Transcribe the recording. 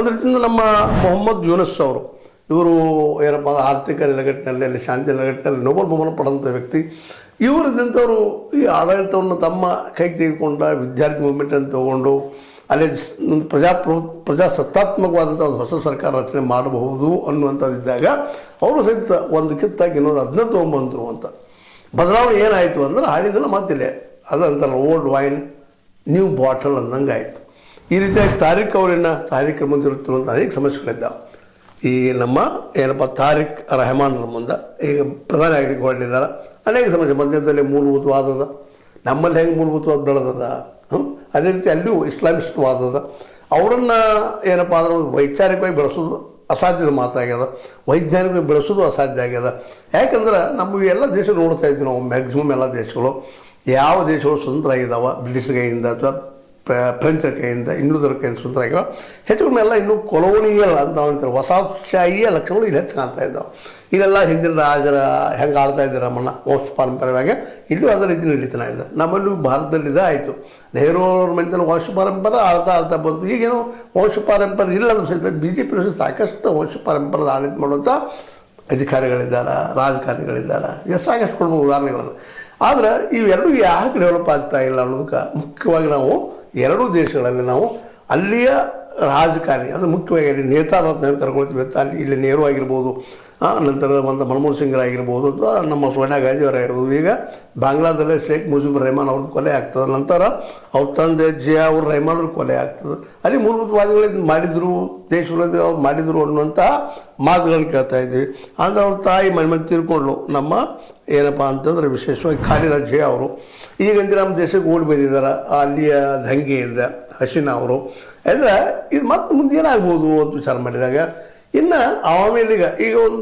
ಒಂದು ರೀತಿಯಿಂದ ನಮ್ಮ ಮೊಹಮ್ಮದ್ ಯೂನಸ್ ಅವರು ಇವರು ಏನಪ್ಪ ಆರ್ಥಿಕ ನೆಲೆಗಟ್ಟಿನಲ್ಲಿ ಅಲ್ಲಿ ಶಾಂತಿ ನೆಲೆಗಟ್ಟಿನಲ್ಲಿ ನೋಬೆಲ್ ಬಹುಮಾನ ಪಡೆದಂಥ ವ್ಯಕ್ತಿ. ಇವರಿದ್ದಂಥವರು ಈ ಆಡಳಿತವನ್ನು ತಮ್ಮ ಕೈಗೆ ತೆಗೆದುಕೊಂಡ ವಿದ್ಯಾರ್ಥಿ ಮೂವ್ಮೆಂಟನ್ನು ತಗೊಂಡು ಅಲ್ಲಿ ಪ್ರಜಾಸತ್ತಾತ್ಮಕವಾದಂಥ ಒಂದು ಹೊಸ ಸರ್ಕಾರ ರಚನೆ ಮಾಡಬಹುದು ಅನ್ನುವಂಥದ್ದಿದ್ದಾಗ ಅವರು ಸಹಿತ ಒಂದು ಕಿತ್ತಾಗಿ ಇನ್ನೊಂದು 15 ತೊಗೊಂಬಂದರು ಅಂತ. ಬದಲಾವಣೆ ಏನಾಯಿತು ಅಂದ್ರೆ ಹಾಡಿದಲ್ಲ ಮಾತಿಲ್ಲ, ಅದಂತಲ್ಲ ಓಲ್ಡ್ ವೈನ್ ನ್ಯೂ ಬಾಟಲ್ ಅಂದಂಗೆ ಆಯಿತು. ಈ ರೀತಿಯಾಗಿ ತಾರೀಖ್ ಮುಂದಿರುತ್ತಿರುವಂಥ ಅನೇಕ ಸಮಸ್ಯೆಗಳಿದ್ದಾವೆ. ಈ ನಮ್ಮ ಏನಪ್ಪ ತಾರಿಕ್ ರೆಹಮಾನ್ರ ಮುಂದೆ ಈಗ ಪ್ರಧಾನಿ ಆಗಲಿಕ್ಕೆ ಹೊರಟಿದ್ದಾರೆ. ಅನೇಕ ಸಮಸ್ಯೆ ಮಧ್ಯದಲ್ಲಿ ಮೂಲಭೂತವಾದದ, ನಮ್ಮಲ್ಲಿ ಹೆಂಗೆ ಮೂಲಭೂತವಾದ ಬೆಳೆದದ, ಅದೇ ರೀತಿ ಅಲ್ಲಿಯೂ ಇಸ್ಲಾಮಿಸ್ಟ್ ವಾದದ. ಅವರನ್ನು ಏನಪ್ಪ ಅಂದ್ರೆ ಒಂದು ವೈಚಾರಿಕವಾಗಿ ಬೆಳೆಸೋದು ಅಸಾಧ್ಯದ ಮಾತಾಗ್ಯದ, ವೈಜ್ಞಾನಿಕವಾಗಿ ಬೆಳೆಸೋದು ಅಸಾಧ್ಯ ಆಗ್ಯದ. ಯಾಕಂದ್ರೆ ನಮ್ಮ ಎಲ್ಲ ದೇಶಗಳು ನೋಡ್ತಾ ಇದ್ವಿ ನಾವು, ಮ್ಯಾಕ್ಸಿಮಮ್ ಎಲ್ಲ ದೇಶಗಳು ಯಾವ ದೇಶಗಳು ಸ್ವತಂತ್ರ ಆಗಿದ್ದಾವೆ ಬ್ರಿಟಿಷ್ ಕೈಯಿಂದ ಅಥವಾ ಫ್ರೆಂಚರ ಕೈಯಿಂದ ಇನ್ನುದರ ಕೈಯಿಂದ ಸ್ವತಂತ್ರ ಆಗ್ಯಾವ. ಹೆಚ್ಚು ಕಡಿಮೆ ಎಲ್ಲ ಇನ್ನೂ ಕೊಲೋನಿಯಲ್ ಅಂತ ಅಂತಾರೆ, ವಸಾಹತುಶಾಹಿಯ ಲಕ್ಷಣಗಳು ಇಲ್ಲಿ ಹೆಚ್ಚು ಕಾಣ್ತಾ ಇದ್ದಾವೆ. ಇಲ್ಲೆಲ್ಲ ಹಿಂದಿನ ರಾಜರ ಹೆಂಗೆ ಆಳ್ತಾ ಇದ್ದಾರೆ ನಮ್ಮನ್ನು ವಂಶ ಪಾರಂಪರ್ಯವಾಗಿ, ಇಲ್ಲೂ ಅದೇ ರೀತಿ ನಡೀತಾನೆ ಇದೆ. ನಮ್ಮಲ್ಲೂ ಭಾರತದಲ್ಲಿ ಇದಾಯಿತು. ನೆಹರು ಅವ್ರ ಮನೆತನ ವಂಶ ಪಾರಂಪರ್ಯ ಆಳ್ತಾ ಬಂತು. ಈಗೇನು ವಂಶ ಪಾರಂಪರ್ಯ ಇಲ್ಲ ಅಂದ್ರೆ ಸಹಿತ BJP ಸಾಕಷ್ಟು ವಂಶ ಪಾರಂಪರ್ಯದ ಆಡಳಿತ ಮಾಡುವಂಥ ಅಧಿಕಾರಿಗಳಿದ್ದಾರೆ, ರಾಜಕಾರಣಿಗಳಿದ್ದಾರೆ. ಸಾಕಷ್ಟು ಕೊಡ್ಬೋದು ಉದಾಹರಣೆಗಳನ್ನು. ಆದರೆ ಇವೆರಡೂ ಯಾಕೆ ಡೆವಲಪ್ ಆಗ್ತಾ ಇಲ್ಲ ಅನ್ನೋದಕ್ಕೆ ಮುಖ್ಯವಾಗಿ ನಾವು ಎರಡೂ ದೇಶಗಳಲ್ಲಿ ನಾವು ಅಲ್ಲಿಯ ರಾಜಕಾರಣಿ, ಅದು ಮುಖ್ಯವಾಗಿ ಅಲ್ಲಿ ನೇತಾರತ್ನ ಕರ್ಕೊಳ್ತೀವಿ. ಅಲ್ಲಿ ಇಲ್ಲಿ ನೆಹರು ಆಗಿರ್ಬೋದು, ನಂತರ ಒಂದು ಮನಮೋಹನ್ ಸಿಂಗ್ರಾಗಿರ್ಬೋದು, ಅಥವಾ ನಮ್ಮ ಸೋನಿಯಾ ಗಾಂಧಿಯವರಾಗಿರ್ಬೋದು. ಈಗ ಬಾಂಗ್ಲಾದಲ್ಲೇ ಶೇಖ್ ಮುಜಿಬುರ್ ರೆಹಮಾನ್ ಅವ್ರದ್ದು ಕೊಲೆ ಆಗ್ತದೆ. ನಂತರ ಅವ್ರ ತಂದೆ ಜಿಯಾ ಅವ್ರ ರೆಹಮಾನ್ ಅವ್ರ ಕೊಲೆ ಆಗ್ತದೆ. ಅಲ್ಲಿ ಮೂಲಭೂತವಾದಿಗಳು ಮಾಡಿದರು, ದೇಶಗಳಲ್ಲಿ ಅವ್ರು ಮಾಡಿದರು ಅನ್ನುವಂಥ ಮಾತುಗಳನ್ನು ಕೇಳ್ತಾ ಇದ್ವಿ. ಅಂದರೆ ಅವ್ರ ತಾಯಿ ಮನೆ ತೀರ್ಕೊಂಡ್ಲು ನಮ್ಮ ಏನಪ್ಪ ಅಂತಂದ್ರೆ ವಿಶೇಷವಾಗಿ ಖಾಲಿದ ಜಿಯಾ ಅವರು. ಈಗಂತ ನಮ್ಮ ದೇಶಕ್ಕೆ ಓಡಿ ಬಂದಿದ್ದಾರೆ ಅಲ್ಲಿಯ ದಂಗೆಯಿಂದ ಹಸೀನಾ ಅವರು. ಅಂದರೆ ಇದು ಮತ್ತೆ ಮುಂದೆ ಏನಾಗ್ಬೋದು ಅಂತ ವಿಚಾರ ಮಾಡಿದಾಗ ಇನ್ನು ಆಮೇಲೆ ಈಗ ಒಂದು